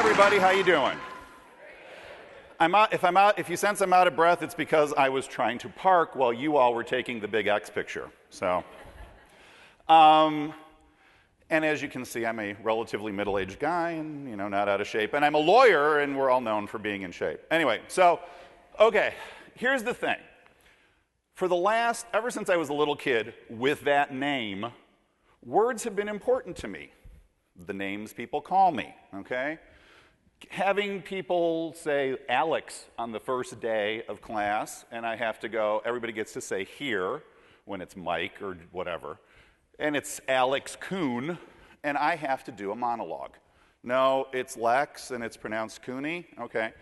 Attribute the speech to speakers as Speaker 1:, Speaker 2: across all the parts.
Speaker 1: everybody. How you doing? If you sense I'm out of breath, it's because I was trying to park while you all were taking the big X picture. So, and as you can see, I'm a relatively middle-aged guy and, not out of shape. And I'm a lawyer, and we're all known for being in shape. Anyway, so, okay, here's the thing. Ever since I was a little kid with that name, words have been important to me. The names people call me, okay? Having people say Alex on the first day of class, and I have to go, everybody gets to say here when it's Mike or whatever, and it's Lex Kuhne, and I have to do a monologue. No, it's Lex, and it's pronounced Kuhne, okay?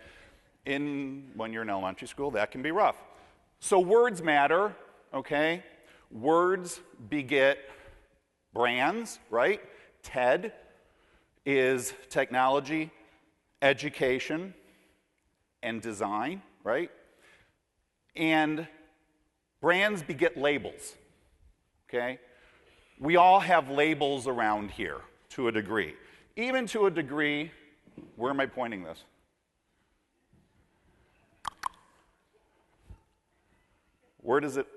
Speaker 1: When you're in elementary school, that can be rough. So words matter, okay? Words beget brands, right? TED is technology, education, and design, right? And brands beget labels, okay? We all have labels around here to a degree. Even to a degree, where am I pointing this? Where does it,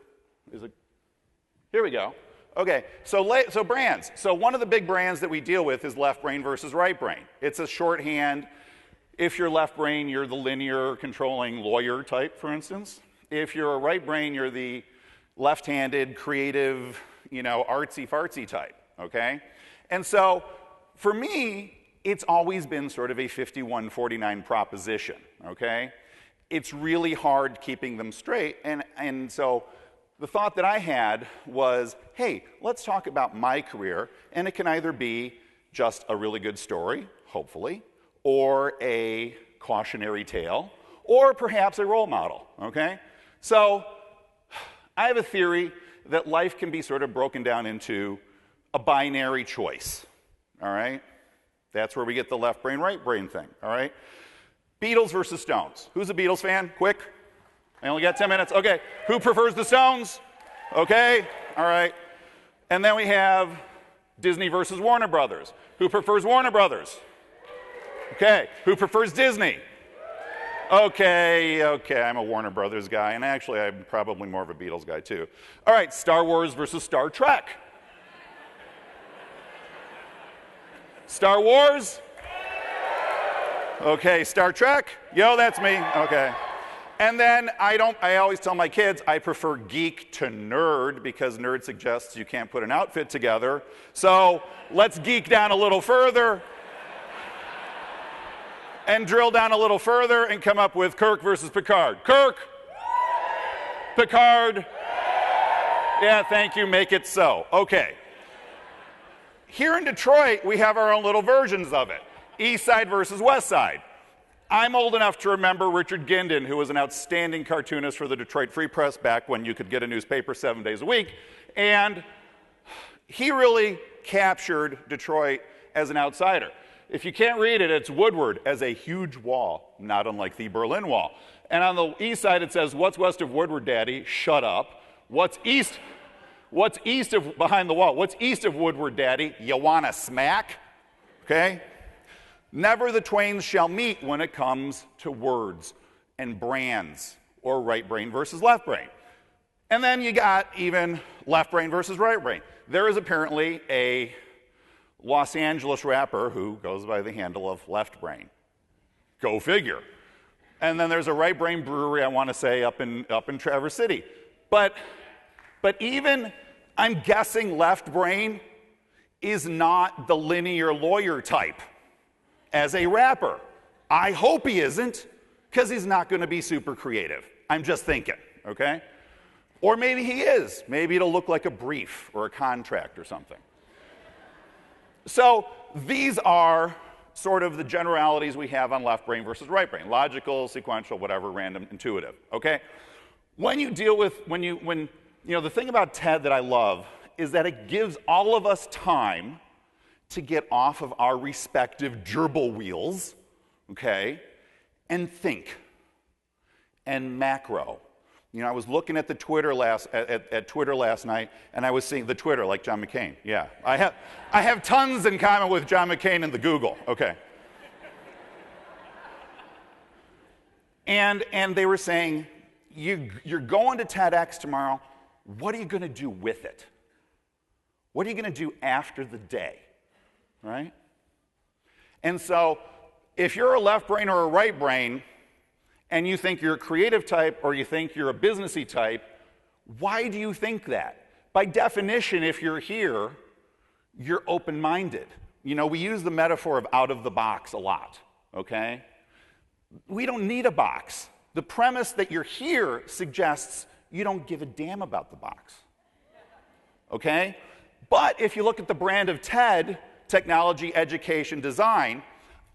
Speaker 1: here we go. Okay, so brands. So one of the big brands that we deal with is left brain versus right brain. It's a shorthand. If you're left brain, you're the linear controlling lawyer type, for instance. If you're a right brain, you're the left-handed, creative, artsy-fartsy type, okay? And so for me, it's always been sort of a 51-49 proposition, okay? It's really hard keeping them straight, and so the thought that I had was, hey, let's talk about my career, and it can either be just a really good story, hopefully, or a cautionary tale, or perhaps a role model, okay? So I have a theory that life can be sort of broken down into a binary choice, all right? That's where we get the left brain, right brain thing, all right? Beatles versus Stones. Who's a Beatles fan? Quick. I only got 10 minutes. Okay. Who prefers the Stones? Okay. All right. And then we have Disney versus Warner Brothers. Who prefers Warner Brothers? Okay. Who prefers Disney? Okay. I'm a Warner Brothers guy. And actually, I'm probably more of a Beatles guy, too. All right. Star Wars versus Star Trek. Star Wars? Okay. Star Trek? Yo, that's me. Okay. And then I always tell my kids I prefer geek to nerd because nerd suggests you can't put an outfit together. So let's geek down a little further and drill down a little further and come up with Kirk versus Picard. Kirk? Picard? Yeah, thank you, make it so. Okay. Here in Detroit, we have our own little versions of it. East Side versus West Side. I'm old enough to remember Richard Gindin, who was an outstanding cartoonist for the Detroit Free Press back when you could get a newspaper 7 days a week. And he really captured Detroit as an outsider. If you can't read it, it's Woodward as a huge wall, not unlike the Berlin Wall. And on the east side, it says, "What's west of Woodward, Daddy? Shut up. What's east of, behind the wall? What's east of Woodward, Daddy? You wanna smack?" Okay? Never the twain shall meet when it comes to words and brands, or right brain versus left brain. And then you got even left brain versus right brain. There is apparently a Los Angeles rapper who goes by the handle of Left Brain. Go figure. And then there's a right brain brewery, I want to say, up in Traverse City. But even, I'm guessing left brain is not the linear lawyer type as a rapper. I hope he isn't, because he's not going to be super creative. I'm just thinking, okay? Or maybe he is. Maybe it'll look like a brief or a contract or something. So these are sort of the generalities we have on left brain versus right brain. Logical, sequential, whatever, random, intuitive, okay? When you deal with, the thing about TED that I love is that it gives all of us time to get off of our respective gerbil wheels, okay, and think, and macro. I was looking at the Twitter Twitter last night, and I was seeing the Twitter, like John McCain. Yeah, I have tons in common with John McCain and the Google. Okay. And they were saying, you're going to TEDx tomorrow. What are you going to do with it? What are you going to do after the day? Right? And so if you're a left brain or a right brain, and you think you're a creative type or you think you're a businessy type, why do you think that? By definition, if you're here, you're open-minded. You know, we use the metaphor of out of the box a lot, okay? We don't need a box. The premise that you're here suggests you don't give a damn about the box, okay? But if you look at the brand of TED, technology, education, design,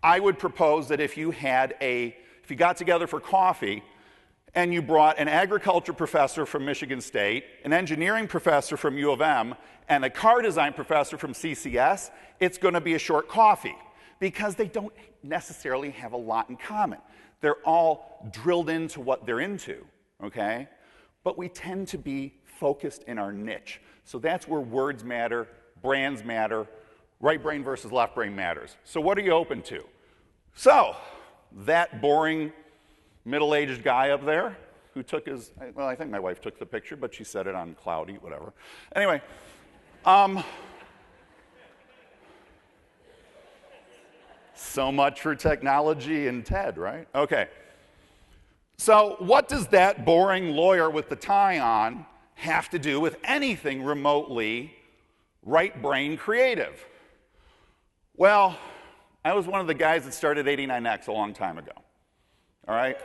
Speaker 1: I would propose that if you got together for coffee and you brought an agriculture professor from Michigan State, an engineering professor from U of M, and a car design professor from CCS, it's going to be a short coffee because they don't necessarily have a lot in common. They're all drilled into what they're into, okay? But we tend to be focused in our niche. So that's where words matter, brands matter, right brain versus left brain matters. So what are you open to? So that boring middle-aged guy up there who took his, well, I think my wife took the picture, but she said it on cloudy, whatever. Anyway, so much for technology and TED, right? Okay. So what does that boring lawyer with the tie on have to do with anything remotely right-brain creative? Well, I was one of the guys that started 89X a long time ago, all right?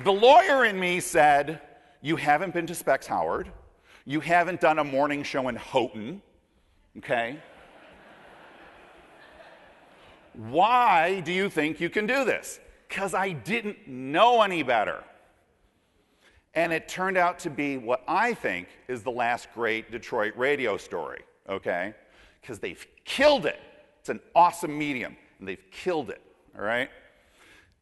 Speaker 1: The lawyer in me said, you haven't been to Specs Howard, you haven't done a morning show in Houghton, okay? Why do you think you can do this? Because I didn't know any better. And it turned out to be what I think is the last great Detroit radio story, okay? Because they've killed it. It's an awesome medium, and they've killed it, all right?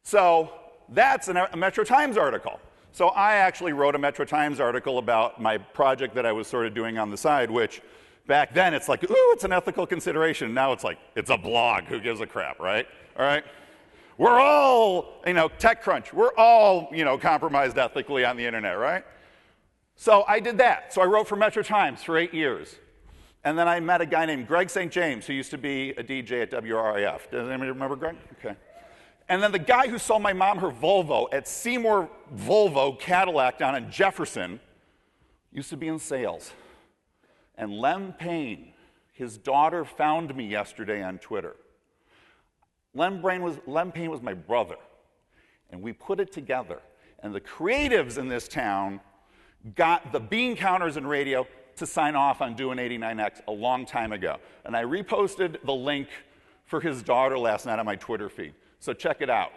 Speaker 1: So that's a Metro Times article. So I actually wrote a Metro Times article about my project that I was sort of doing on the side, which back then it's like, ooh, it's an ethical consideration. Now it's like, it's a blog. Who gives a crap, right? All right? We're all, TechCrunch, we're all, compromised ethically on the internet, right? So I did that. So I wrote for Metro Times for 8 years. And then I met a guy named Greg St. James, who used to be a DJ at WRIF. Does anybody remember Greg? Okay. And then the guy who sold my mom her Volvo at Seymour Volvo Cadillac down in Jefferson used to be in sales. And Lem Payne, his daughter, found me yesterday on Twitter. Lem Payne was my brother, and we put it together. And the creatives in this town got the bean counters and radio to sign off on doing 89X a long time ago. And I reposted the link for his daughter last night on my Twitter feed. So check it out.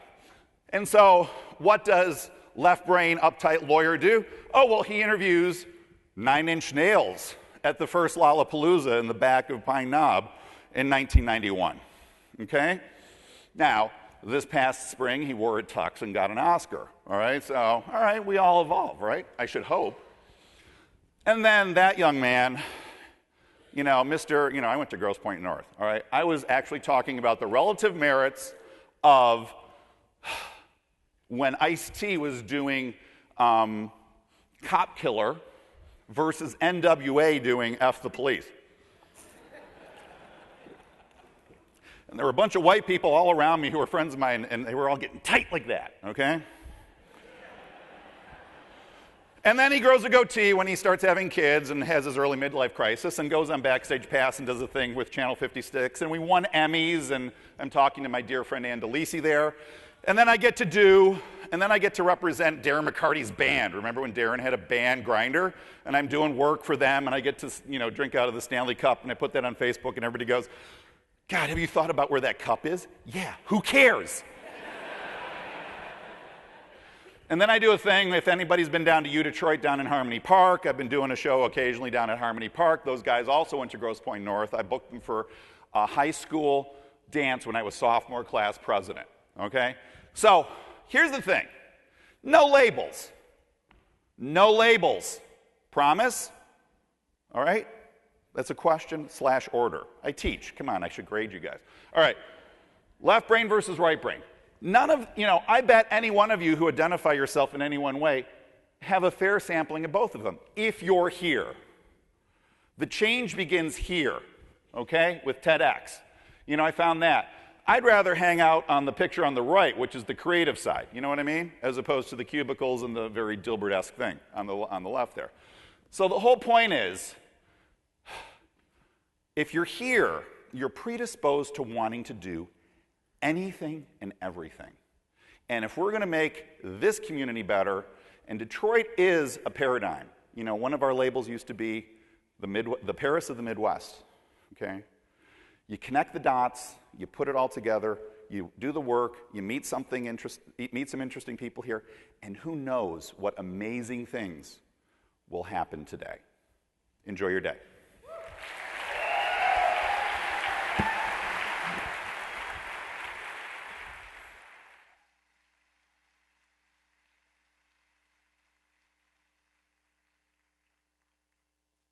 Speaker 1: And so what does left brain uptight lawyer do? Oh, well, he interviews 9 Inch Nails at the first Lollapalooza in the back of Pine Knob in 1991, okay? Now, this past spring, he wore a tux and got an Oscar, all right? So, all right, we all evolve, right? I should hope. And then that young man, I went to Grosse Pointe North, all right? I was actually talking about the relative merits of when Ice-T was doing Cop Killer versus NWA doing F the Police. And there were a bunch of white people all around me who were friends of mine, and they were all getting tight like that, okay? And then he grows a goatee when he starts having kids and has his early midlife crisis and goes on Backstage Pass and does a thing with Channel 56. And we won Emmys, and I'm talking to my dear friend Ann DeLisi there. And then I get to represent Darren McCarty's band. Remember when Darren had a band, Grinder? And I'm doing work for them, and I get to, drink out of the Stanley Cup, and I put that on Facebook, and everybody goes, God, have you thought about where that cup is? Yeah, who cares? And then I do a thing, if anybody's been down to Detroit, down in Harmony Park, I've been doing a show occasionally down at Harmony Park. Those guys also went to Grosse Pointe North. I booked them for a high school dance when I was sophomore class president, okay? So here's the thing. No labels. No labels. Promise? All right? That's a question/order. I teach. Come on, I should grade you guys. All right. Left brain versus right brain. None of, I bet any one of you who identify yourself in any one way have a fair sampling of both of them, if you're here. The change begins here, okay, with TEDx. I found that. I'd rather hang out on the picture on the right, which is the creative side, you know what I mean? As opposed to the cubicles and the very Dilbert-esque thing on the left there. So the whole point is, if you're here, you're predisposed to wanting to do anything and everything. And if we're going to make this community better, and Detroit is a paradigm. One of our labels used to be the Paris of the Midwest, okay? You connect the dots, you put it all together, you do the work, you meet some interesting people here, and who knows what amazing things will happen today. Enjoy your day.